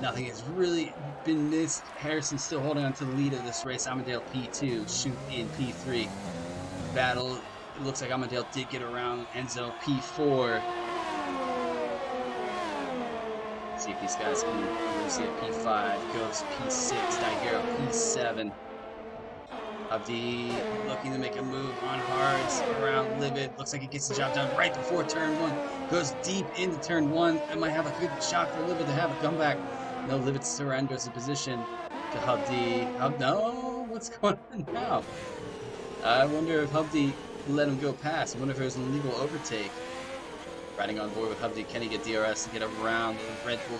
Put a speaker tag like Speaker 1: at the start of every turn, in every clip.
Speaker 1: Nothing has really been missed. Harrison still holding on to the lead of this race. Amadale P2, Shoot in P3. Battle, it looks like Amadale did get around. Enzo P4. See if these guys can Lucia P5, Ghost P6, Daigero P7. Abdi looking to make a move on hards around Livid. Looks like he gets the job done right before turn 1. Goes deep into turn 1. It might have a good shot for Livid to have a comeback. No, Livid surrenders the position to Hubdi. No, what's going on now? I wonder if Hubdi let him go past. I wonder if it was an illegal overtake. Riding on board with Hubdi, can he get DRS to get around the Red Bull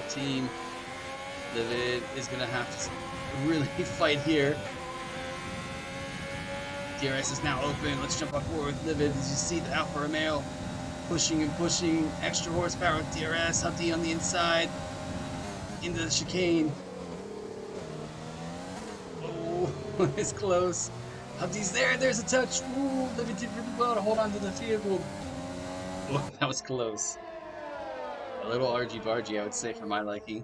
Speaker 1: team? Livid is gonna have to really fight here. DRS is now open. Let's jump on board with Livid. As you see the Alfa Romeo pushing and pushing. Extra horsepower with DRS. Hubdi on the inside. Into the chicane. Oh, it's close. Hubdi's there. There's a touch. Ooh, Livid did really well to hold on to the vehicle. Oh, that was close. A little argy-bargy, I would say, for my liking.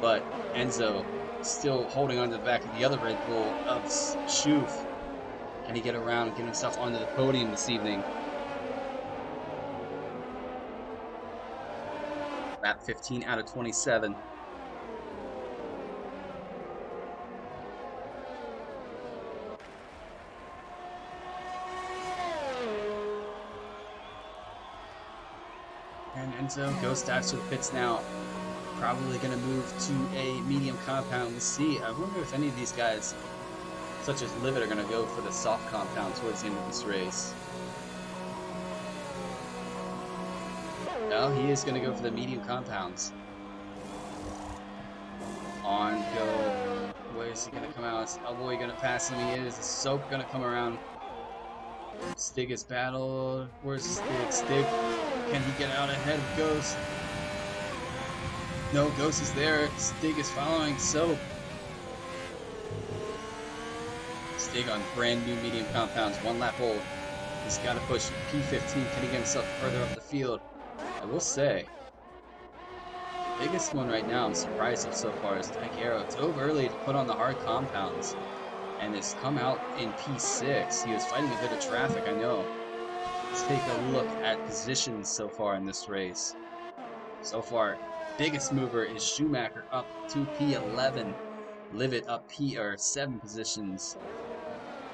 Speaker 1: But Enzo still holding on to the back of the other Red Bull of Shoof. Can he get around and get himself onto the podium this evening? Lap 15 out of 27. And Enzo goes dives to the pits now. Probably going to move to a medium compound. We'll see. I wonder if any of these guys, such as Livid, are going to go for the soft compound towards the end of this race. No, he is going to go for the medium compounds. On go. Where is he going to come out? Is Elboy going to pass him? He is. Is Soap going to come around? Stig is battled. Where's Stig? Stig, can he get out ahead of Ghost? No, Ghost is there. Stig is following Soap. Stig on brand new medium compounds, 1 lap old. He's got to push P15. Can he get himself further up the field? I will say, the biggest one right now I'm surprised of so far is Daigero. It's over early to put on the hard compounds, and it's come out in P6. He was fighting a bit of traffic, I know. Let's take a look at positions so far in this race. So far, biggest mover is Schumacher up to P11. Livid up P7 positions.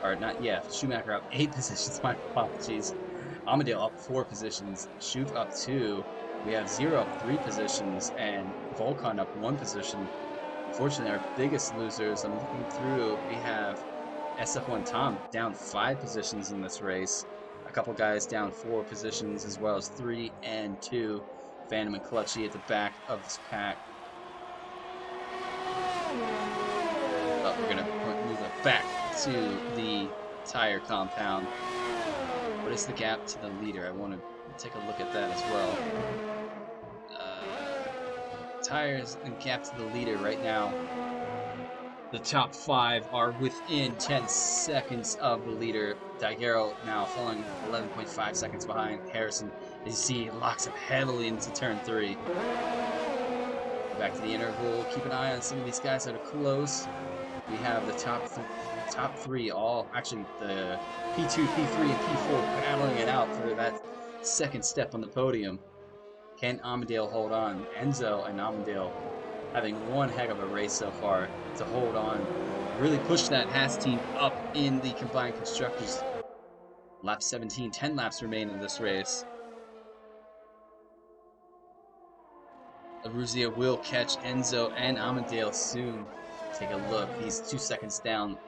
Speaker 1: Or not, yeah, Schumacher up 8 positions, my apologies. Amadale up 4 positions. Schuf up 2. We have Zero up 3 positions. And Volcon up 1 position. Unfortunately, our biggest losers, I'm looking through, we have SF1 Tom down 5 positions in this race. A couple guys down 4 positions, as well as 3 and 2. Phantom and Clutchy at the back of this pack. But we're going to move it back to the tire compound. What is the gap to the leader? I want to take a look at that as well. Tires and gap to the leader right now. The top 5 are within 10 seconds of the leader. Daigero now falling 11.5 seconds behind Harrison. As you see, locks up heavily into turn 3. Back to the interval. Keep an eye on some of these guys that are close. We have the top 3 all, actually the P2, P3, and P4 battling it out for that second step on the podium. Can Amadale hold on? Enzo and Amadale having one heck of a race so far to hold on. Really push that Haas team up in the combined constructors. Lap 17, 10 laps remain in this race. Aruzia will catch Enzo and Amadale soon. Take a look. He's 2 seconds down.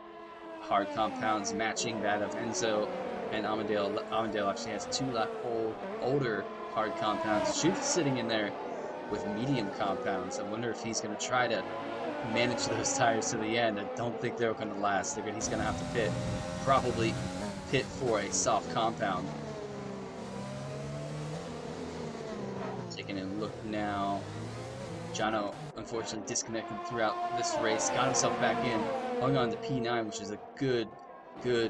Speaker 1: Hard compounds matching that of Enzo and Amadale. Amadale actually has 2 lap older hard compounds. Shoot sitting in there with medium compounds. I wonder if he's going to try to manage those tires to the end. I don't think they're going to last. He's going to have to pit. Probably pit for a soft compound. Taking a look now. Jono, unfortunately, disconnected throughout this race. Got himself back in. Hung on to P9, which is a good,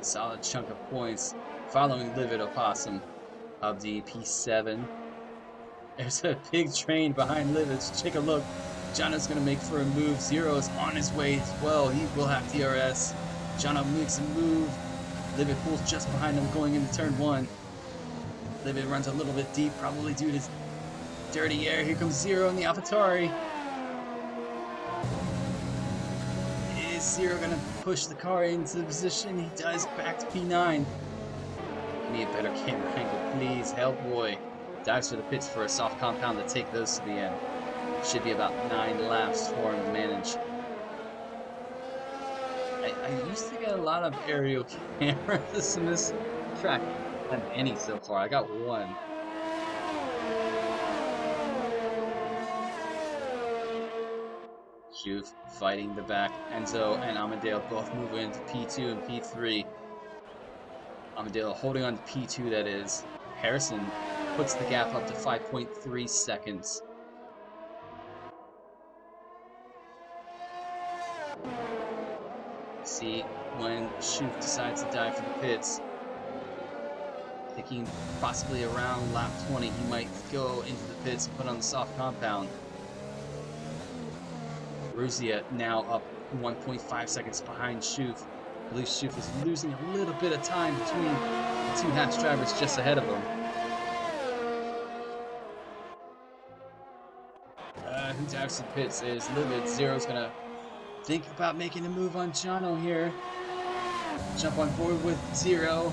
Speaker 1: solid chunk of points. Following Livid Opossum of the P7. There's a big train behind Livich. Take a look. Jono's going to make for a move. Zero is on his way as well. He will have DRS. Jono makes a move. Livich pulls just behind him going into turn 1. Livich runs a little bit deep, probably due to dirty air. Here comes Zero in the AlphaTauri. Is Zero going to push the car into the position? He does. Back to P9. Need a better camera angle, please. Hellboy dives for the pits for a soft compound to take those to the end. Should be about 9 laps for him to manage. I used to get a lot of aerial cameras in this track. I haven't had any so far. I got one. Shuf fighting the back. Enzo and Amadeo both move into P2 and P3. Amadeo holding on to P2, that is. Harrison puts the gap up to 5.3 seconds. See when Shuf decides to dive for the pits. Thinking possibly around lap 20 he might go into the pits and put on the soft compound. Ruzia now up 1.5 seconds behind Shuf. I believe Shuf is losing a little bit of time between the two Haas drivers just ahead of him. Who dives to the pits is Livid. Zero's gonna think about making a move on Jono here. Jump on board with Zero.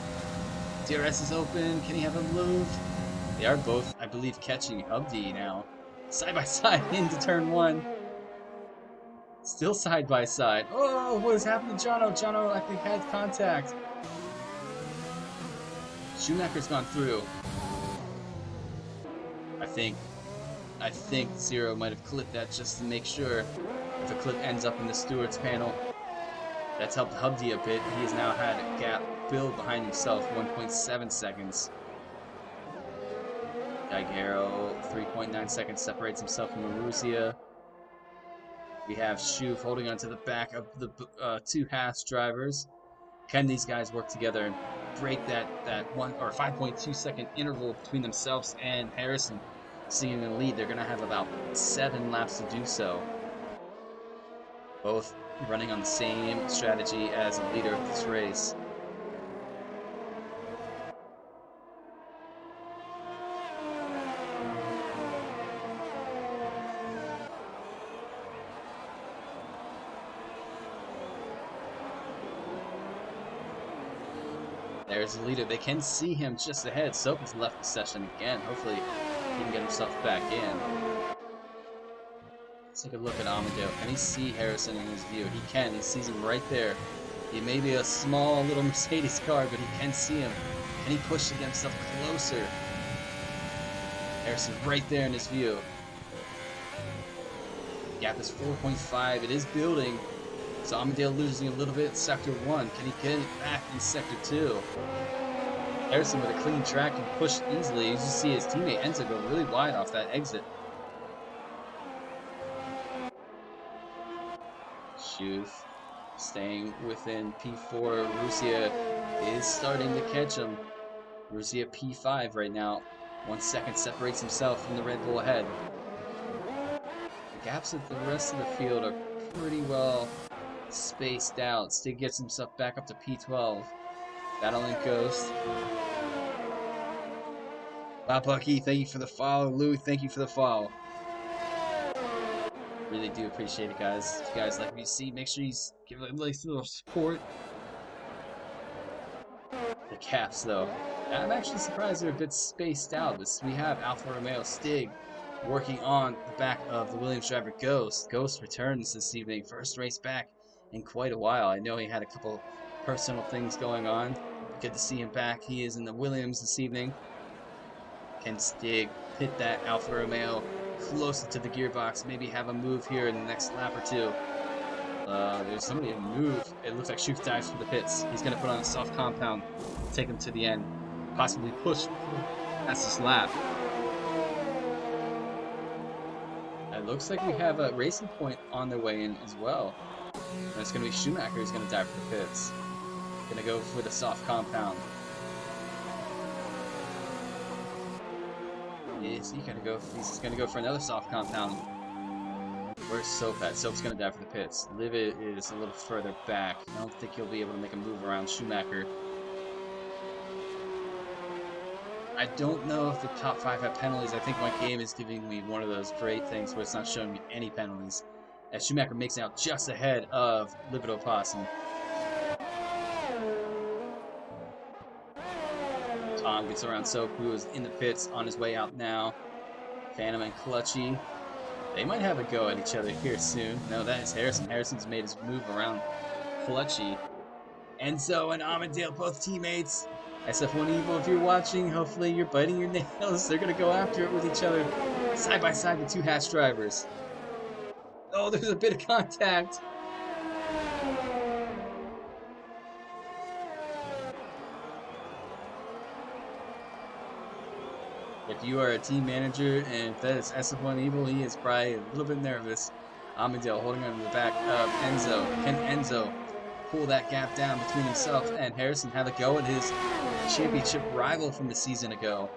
Speaker 1: DRS is open. Can he have a move? They are both, I believe, catching Hubdy now. Side by side into turn 1. Still side by side. Oh, what has happened to Jono? Jono, I think, had contact. Schumacher's gone through. I think Zero might have clipped that just to make sure. If the clip ends up in the stewards panel, that's helped Hubdy a bit. He has now had a gap build behind himself, 1.7 seconds. Daiguero, 3.9 seconds, separates himself from Maruzia. We have Shuf holding onto the back of the two Haas drivers. Can these guys work together and break that 1 or 5.2 second interval between themselves and Harrison? Sitting in the lead, they're going to have about 7 laps to do so. Both running on the same strategy as the leader of this race. There's the leader. They can see him just ahead. Soap has left the session again. Hopefully he can get himself back in. Let's take a look at Amadeo. Can he see Harrison in his view? He can. He sees him right there. He may be a small little Mercedes car, but he can see him. Can he push to get himself closer? Harrison right there in his view. Gap is 4.5. It is building. So Amadeo losing a little bit in Sector 1. Can he get it back in Sector 2? Harrison with a clean track can push easily. You just see his teammate Enzo go really wide off that exit. Shuf staying within P4. Ruzia is starting to catch him. Ruzia P5 right now. 1 second separates himself from the Red Bull ahead. The gaps at the rest of the field are pretty well spaced out. Stig gets himself back up to P12. Battling Ghost. Wow, Bucky, thank you for the follow. Lou, thank you for the follow. Really do appreciate it, guys. If you guys like what you see, make sure you give it a nice little support. The caps, though. I'm actually surprised they're a bit spaced out. We have Alfa Romeo Stig working on the back of the Williams driver Ghost. Ghost returns this evening. First race back in quite a while. I know he had a couple personal things going on. Good to see him back. He is in the Williams this evening. Can Stig hit that Alfa Romeo closer to the gearbox? Maybe have a move here in the next lap or two. There's somebody in move. It looks like Shuf dives for the pits. He's going to put on a soft compound, take him to the end, possibly push past this lap. It looks like we have a Racing Point on their way in as well. And it's going to be Schumacher who's going to dive for the pits. Going to go for the soft compound. Is he gonna go? He's gonna go for another soft compound. Where's Soap at? Soap's gonna die for the pits. Livid is a little further back. I don't think he'll be able to make a move around Schumacher. I don't know if the top 5 have penalties. I think my game is giving me one of those great things where it's not showing me any penalties. As Schumacher makes it out just ahead of Livid Opossum. Tom gets around Soap, who is in the pits on his way out now. Phantom and Clutchy. They might have a go at each other here soon. No, that is Harrison. Harrison's made his move around Clutchy. Enzo and Amandale, both teammates. SF1 Evil, if you're watching, hopefully you're biting your nails. They're going to go after it with each other. Side by side, the 2 hatch drivers. Oh, there's a bit of contact. If you are a team manager and if that is SF1 Evil, he is probably a little bit nervous. Amandale holding on to the back of Enzo. Can Enzo pull that gap down between himself and Harrison? Have a go at his championship rival from a season ago.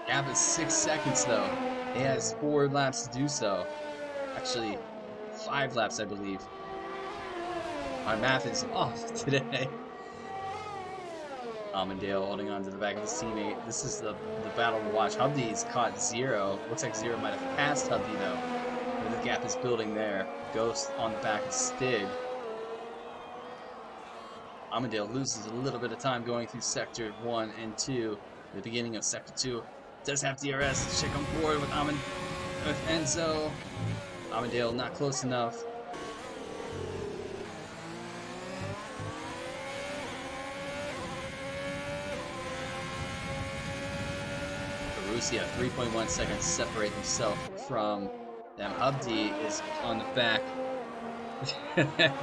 Speaker 1: Gap is 6 seconds though. He has 4 laps to do so. Actually, 5 laps, I believe. My math is off today. Amandale holding on to the back of his teammate. This is the battle to watch. Hubdy's caught Zero. Looks like Zero might have passed Hubdy though. And the gap is building there. Ghost on the back of Stig. Amandale loses a little bit of time going through Sector 1 and 2. The beginning of Sector 2 does have DRS. Check on board with Enzo. Amandale not close enough. Borussia 3.1 seconds separate himself from them. Hubdy is on the back.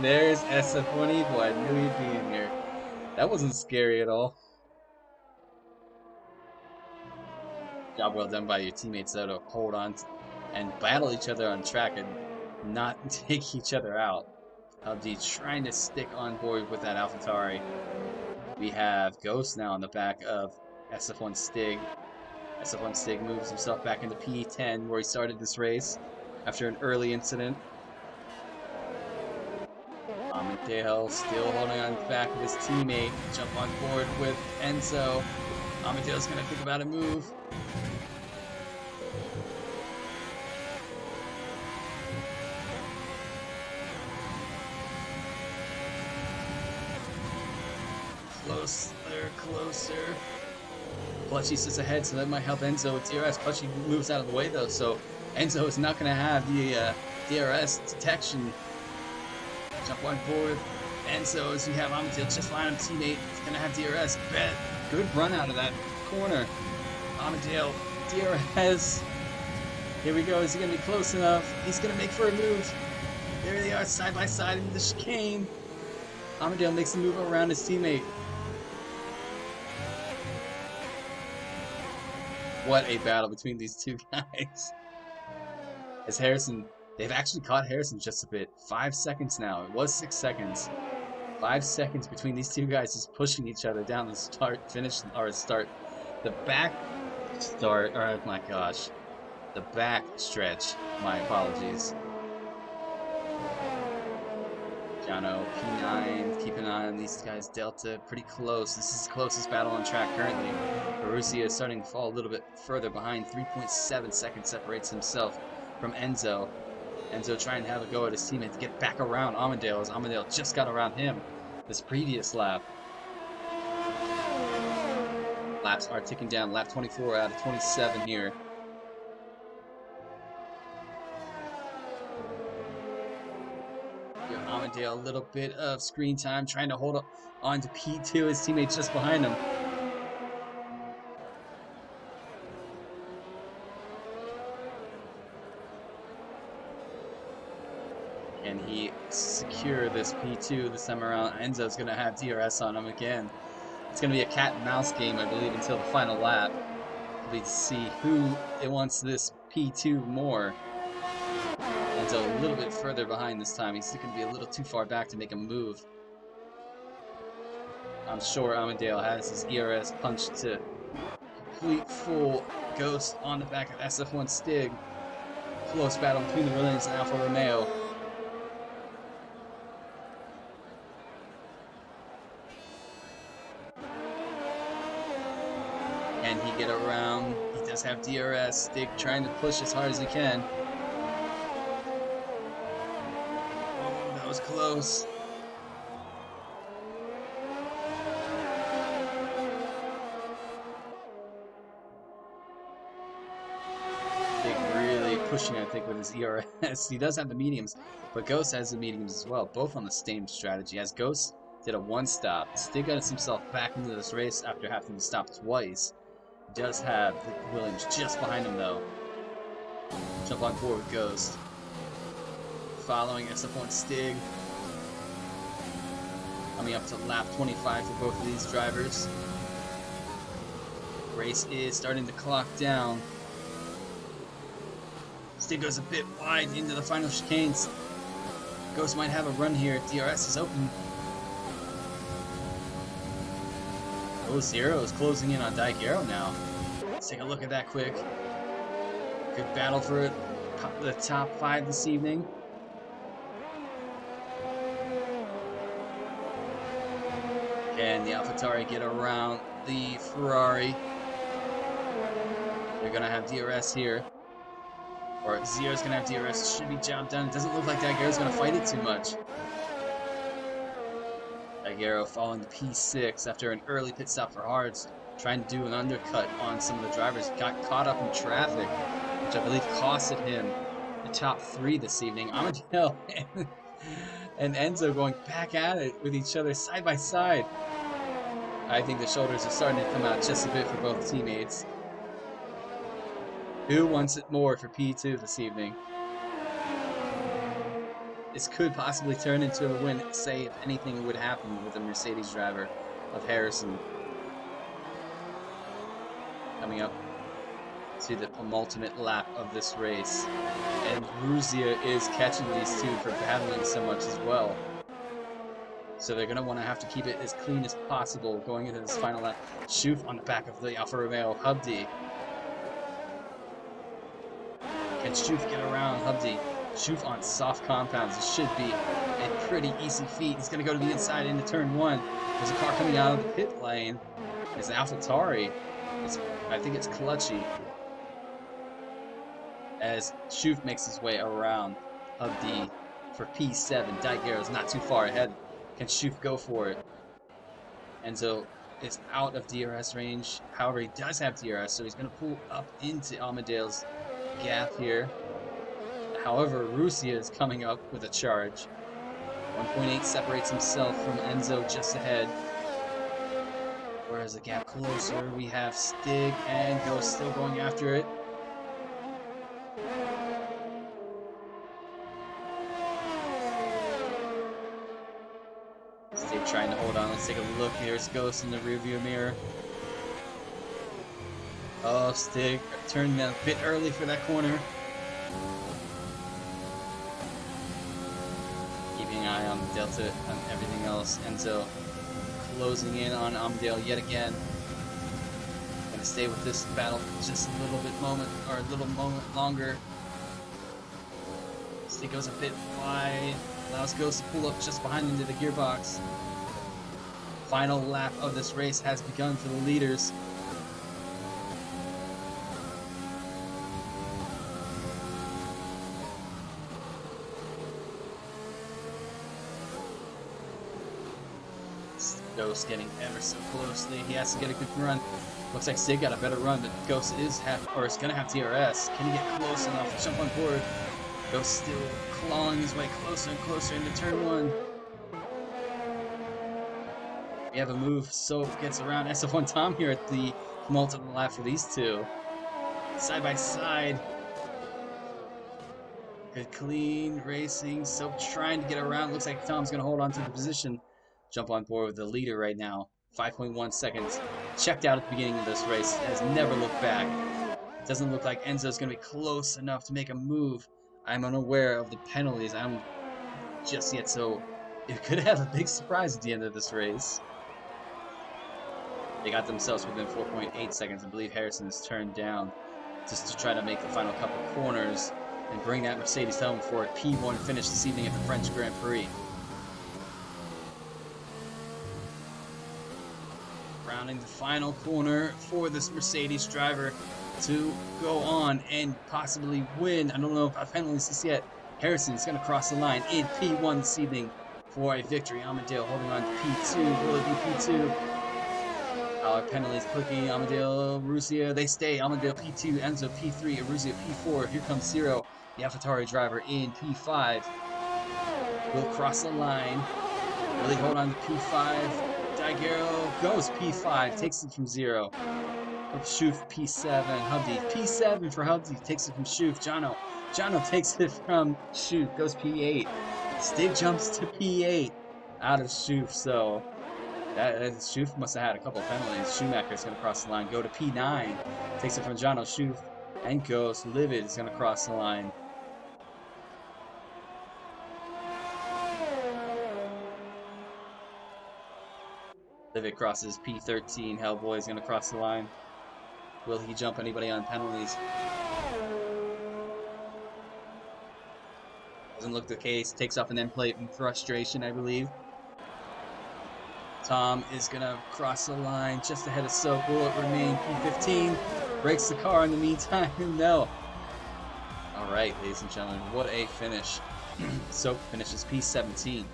Speaker 1: There's SF1 Evil. I knew he'd be in here. That wasn't scary at all. Job well done by your teammates though to hold on and battle each other on track and not take each other out. Hubdy trying to stick on board with that AlphaTauri. We have Ghost now on the back of SF1 Stig. SF1 Stig moves himself back into P10 where he started this race after an early incident. Amandale still holding on the back of his teammate. Jump on board with Enzo. Amandale's going to think about a move. Closer. Clutchy sits ahead, so that might help Enzo with DRS. Clutchy moves out of the way, though, so Enzo is not going to have the DRS detection. Jump on board. Enzo, as you have Amandale just line up teammate, is going to have DRS. Bet. Good run out of that corner. Amandale, DRS. Here we go. Is he going to be close enough? He's going to make for a move. There they are, side by side in the chicane. Amandale makes a move around his teammate. What a battle between these 2 guys. As Harrison, they've actually caught Harrison just a bit. 5 seconds now. It was 6 seconds. 5 seconds between these 2 guys just pushing each other down the the back start, oh my gosh. The back stretch. My apologies. Jono, P9, keep an eye on these guys. Delta, pretty close. This is the closest battle on track currently. Borussia is starting to fall a little bit further behind. 3.7 seconds separates himself from Enzo. Enzo trying to have a go at his teammate to get back around Amandale, as Amandale just got around him this previous lap. Laps are ticking down. Lap 24 out of 27 here. Amandale, a little bit of screen time, trying to hold on to P2. His teammate just behind him. Can he secure this P2 this time around? Enzo's going to have DRS on him again. It's going to be a cat and mouse game, I believe, until the final lap. We'll see who it wants this P2 more. Enzo a little bit further behind this time. He's going to be a little too far back to make a move. I'm sure Amandale has his ERS punch to complete full Ghost on the back of SF1 Stig. Close battle between the Williams and Alfa Romeo. Can he get around? He does have DRS. Stig trying to push as hard as he can. Oh, that was close. Stig really pushing, I think, with his ERS. He does have the mediums, but Ghost has the mediums as well, both on the same strategy. As Ghost did a one-stop, Stig got himself back into this race after having to stop twice. He does have the Williams just behind him, though. Jump on board with Ghost. Following SF1 Stig. Coming up to lap 25 for both of these drivers. Race is starting to clock down. Stig goes a bit wide into the final chicanes. Ghost might have a run here. DRS is open. Oh, Zero is closing in on Daigero now. Let's take a look at that quick. Good battle for the top 5 this evening. Can the AlphaTauri get around the Ferrari? They're going to have DRS here. Or Zero's going to have DRS. Should be job done. It doesn't look like Daigero's going to fight it too much. Daigero following the P6 after an early pit stop for Hards. Trying to do an undercut on some of the drivers. Got caught up in traffic, which I believe costed him the top 3 this evening. Amadeo and Enzo going back at it with each other side by side. I think the shoulders are starting to come out just a bit for both teammates. Who wants it more for P2 this evening? This could possibly turn into a win, say if anything would happen with the Mercedes driver of Harrison. Coming up to the penultimate lap of this race. And Ruzia is catching these two for battling so much as well. So they're going to want to have to keep it as clean as possible going into this final lap. Schuf on the back of the Alfa Romeo Hubdi. Can Schuf get around Hubdi? Schuf on soft compounds. It should be a pretty easy feat. He's going to go to the inside into turn 1. There's a car coming out of the pit lane. It's AlphaTauri. I think it's Clutchy. As Schuf makes his way around Hubdi for P7. Daigero's not too far ahead. Can Schuf go for it? Enzo is out of DRS range. However, he does have DRS, so he's going to pull up into Amadeo's gap here. However, Ruzia is coming up with a charge. 1.8 separates himself from Enzo just ahead. Whereas the gap closer, we have Stig and Ghost still going after it. Stig trying to hold on. Let's take a look. Here's Ghost in the rearview mirror. Oh, Stig turned a bit early for that corner. Keeping an eye on the Delta and everything else. Enzo closing in on Amadeo yet again. Gonna stay with this battle just a little moment longer. Stig goes a bit wide. Allows Ghost to pull up just behind into the gearbox. Final lap of this race has begun for the leaders. Ghost getting ever so closely. He has to get a good run. Looks like Stig got a better run, but Ghost is gonna have DRS. Can he get close enough to jump on board? Ghost still clawing his way closer and closer into turn 1. We have a move, so gets around SF1 Tom here at the penultimate lap for these two. Side by side. Good clean racing, so trying to get around. Looks like Tom's gonna hold on to the position. Jump on board with the leader right now. 5.1 seconds. Checked out at the beginning of this race. Has never looked back. Doesn't look like Enzo's going to be close enough to make a move. I'm unaware of the penalties. I'm just yet, so it could have a big surprise at the end of this race. They got themselves within 4.8 seconds. I believe Harrison is turned down just to try to make the final couple corners and bring that Mercedes home for a P1 finish this evening at the French Grand Prix. Rounding the final corner for this Mercedes driver to go on and possibly win. I don't know about penalties just yet. Harrison's going to cross the line in P1 this evening for a victory. Amadeo holding on to P2. Will it be P2? Penalties clicking. Amadeo, Aruzia, they stay. Amadeo P2, Enzo P3, Aruzia P4. Here comes Zero, the AlphaTauri driver in P5. Will cross the line. Will he hold on to P5? Daiguerre goes P5, takes it from Zero. Schuf P7, Hubdy P7 for Hubdy, takes it from Schuf. Jono takes it from Schuf, goes P8. Stig jumps to P8 out of Schuf, so Schuf must have had a couple of penalties. Schumacher's going to cross the line, go to P9, takes it from Jono. Schuf and goes. Livid is going to cross the line. Livid crosses P13. Hellboy is going to cross the line. Will he jump anybody on penalties? Doesn't look the case. Takes off an end plate in frustration, I believe. Tom is going to cross the line just ahead of Soap. Will it remain P15? Breaks the car in the meantime. No. All right, ladies and gentlemen, what a finish. Soap finishes P17.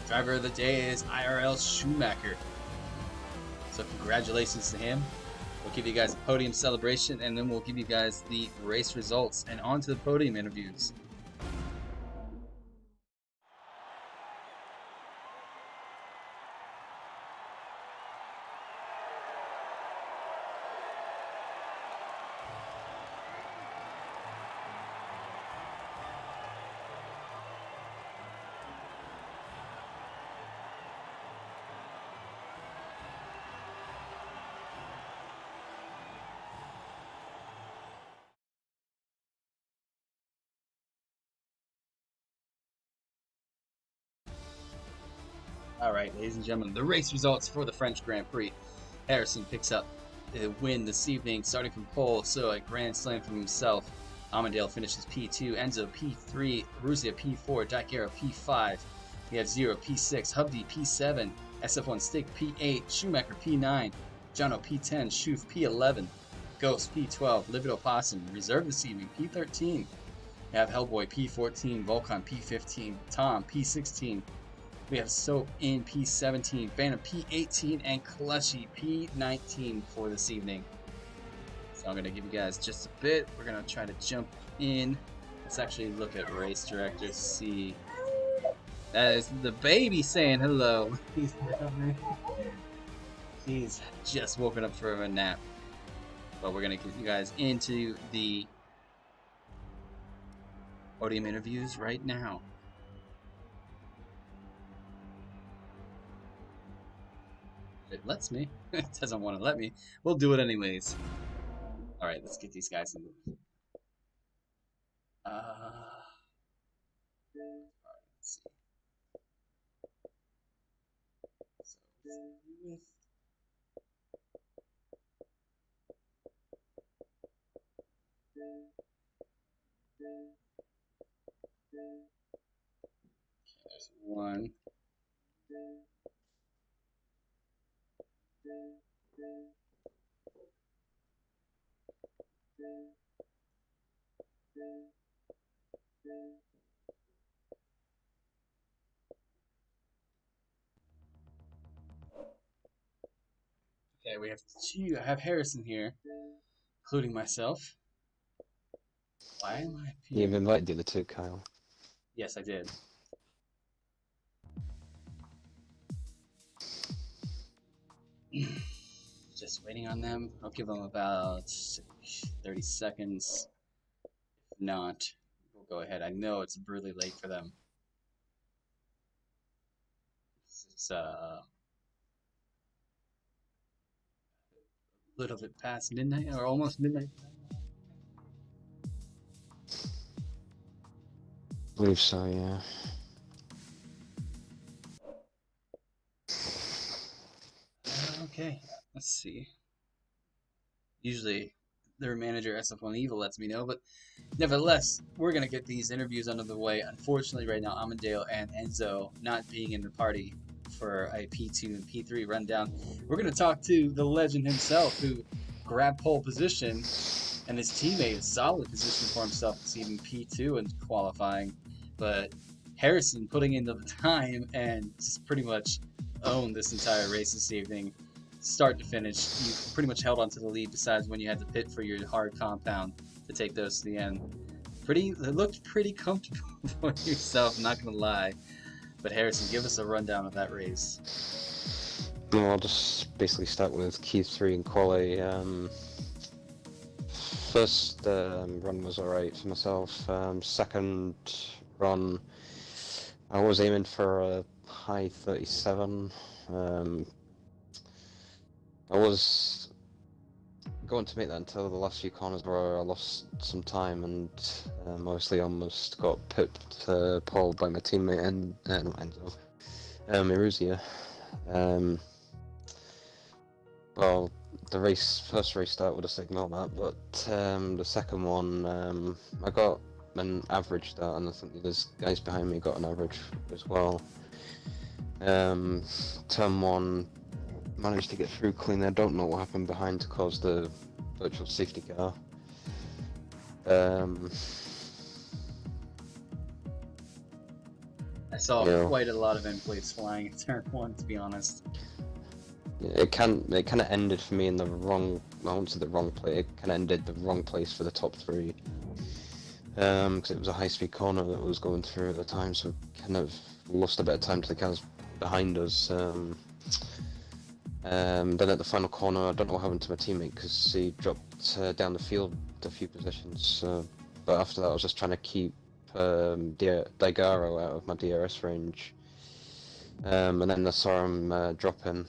Speaker 1: Driver of the day is IRL Schumacher. So congratulations to him. We'll give you guys a podium celebration, and then we'll give you guys the race results and on to the podium interviews. All right, ladies and gentlemen, the race results for the French Grand Prix. Harrison picks up the win this evening, starting from pole, so a grand slam from himself. Amadale finishes P2, Enzo P3, Aruzia P4, Daiguerre P5. We have Zero P6, Hubdy P7, SF1 Stig P8, Schumacher P9, Jono P10, Schuf P11, Ghost P12, Livid Opossum, reserve this evening P13. We have Hellboy P14, Volcon P15, Tom P16. We have Soap in P17, Phantom P18, and Clushy P19 for this evening. So I'm going to give you guys just a bit. We're going to try to jump in. Let's actually look at race director to see. That is the baby saying hello. He's just woken up from a nap. But we're going to get you guys into the podium interviews right now. It lets me. It doesn't want to let me. We'll do it anyways. All right, let's get these guys in. All right, let's see. So with there's one. Okay, we have two. I have Harrison here, including myself. Why am I appearing?
Speaker 2: You've invited the other two, Kyle.
Speaker 1: Yes, I did. Just waiting on them. I'll give them about 30 seconds. If not, we'll go ahead. I know it's really late for them. It's a little bit past midnight, or almost midnight.
Speaker 2: I believe so, yeah.
Speaker 1: Okay, let's see. Usually their manager SF1 Evil lets me know, but nevertheless, we're gonna get these interviews under the way. Unfortunately, right now, Amandeo and Enzo not being in the party for a P2 and P3 rundown. We're gonna talk to the legend himself, who grabbed pole position, and his teammate a solid position for himself, exceeding P2 in qualifying. But Harrison putting in the time and just pretty much owned this entire race this evening. Start to finish, you pretty much held onto the lead, besides when you had to pit for your hard compound to take those to the end. It looked pretty comfortable for yourself, not gonna lie. But Harrison, give us a rundown of that race.
Speaker 2: Well, I'll just basically start with Q3 and quali. First run was alright for myself. Second run, I was aiming for a high 37. I was going to make that until the last few corners where I lost some time and obviously almost got pipped pole by my teammate and not Enzo, Eruzia. Well, the first race start would have signaled that, but the second one, I got an average start, and I think the guys behind me got an average as well. Turn one, managed to get through clean. I don't know what happened behind to cause the virtual safety car.
Speaker 1: I saw quite a lot of end plates flying in turn one, to be honest.
Speaker 2: Yeah, it kind of ended for me in the wrong. I won't say the wrong place. It kind of ended the wrong place for the top three. Because it was a high-speed corner that was going through at the time, so kind of lost a bit of time to the cars behind us. Then at the final corner, I don't know what happened to my teammate because he dropped down the field a few positions. But after that, I was just trying to keep Daigaro out of my DRS range. And then I saw him dropping,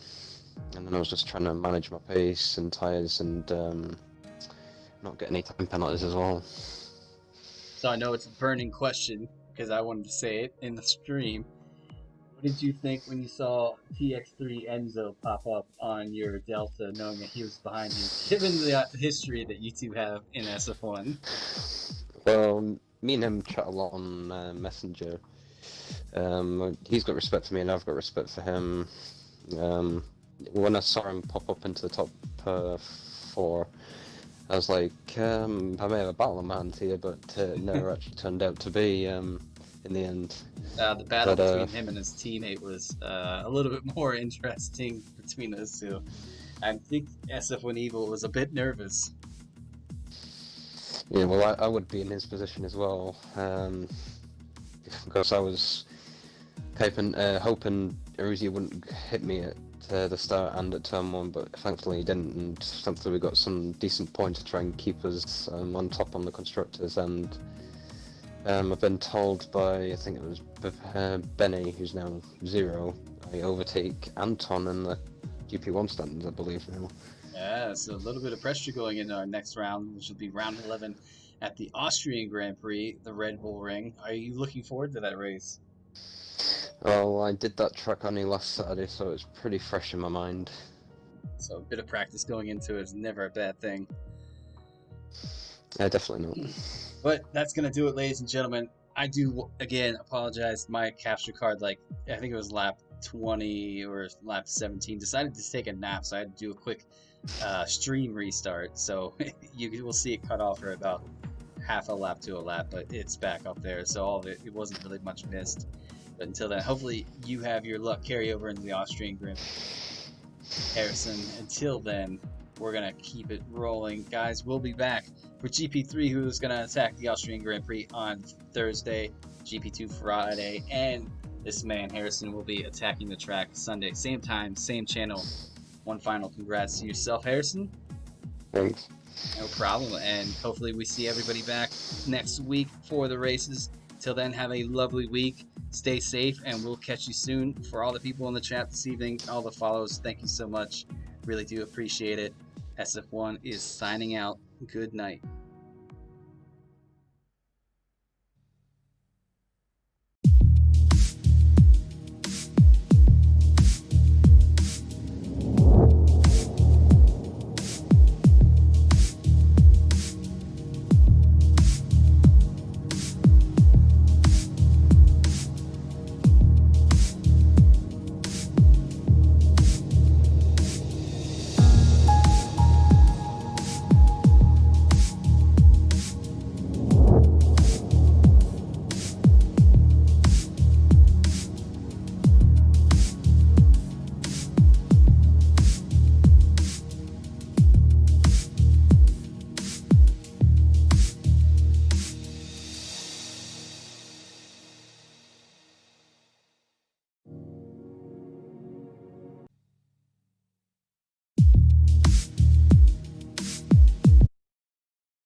Speaker 2: and then I was just trying to manage my pace and tyres and not get any time penalties as well.
Speaker 1: So I know it's a burning question because I wanted to say it in the stream. What did you think when you saw TX3 Enzo pop up on your Delta, knowing that he was behind you, given the history that you two have in SF1?
Speaker 2: Well, me and him chat a lot on Messenger. He's got respect for me, and I've got respect for him. When I saw him pop up into the top 4, I was like, I may have a battle on my hands here, but it never actually turned out to be in the end.
Speaker 1: The battle between him and his teammate was a little bit more interesting between those two. I think SF1 Evil was a bit nervous.
Speaker 2: Yeah, well, I would be in his position as well, because I was hoping Eruzia wouldn't hit me at the start and at turn 1, but thankfully he didn't, and thankfully we got some decent points to try and keep us on top on the constructors. And I've been told by, I think it was Benny, who's now 0, I overtake Anton in the GP1 standings, I believe now.
Speaker 1: Yeah, so a little bit of pressure going into our next round, which will be round 11 at the Austrian Grand Prix, the Red Bull Ring. Are you looking forward to that race?
Speaker 2: Well, I did that track only last Saturday, so it's pretty fresh in my mind.
Speaker 1: So a bit of practice going into it is never a bad thing.
Speaker 2: Yeah, definitely not.
Speaker 1: But that's going to do it, ladies and gentlemen. I do, again, apologize. My capture card, I think it was lap 20 or lap 17, decided to take a nap, so I had to do a quick stream restart. So you will see it cut off for about half a lap to a lap, but it's back up there, so all of it wasn't really much missed. But until then, hopefully you have your luck carry over into the Austrian Grand Prix. Harrison, until then, we're going to keep it rolling. Guys, we'll be back for GP3, who is going to attack the Austrian Grand Prix on Thursday, GP2 Friday, and this man, Harrison, will be attacking the track Sunday. Same time, same channel. One final congrats to yourself, Harrison.
Speaker 2: Thanks.
Speaker 1: No problem, and hopefully we see everybody back next week for the races. Till then, have a lovely week. Stay safe, and we'll catch you soon. For all the people in the chat this evening, all the follows, thank you so much. Really do appreciate it. SF1 is signing out. Good night.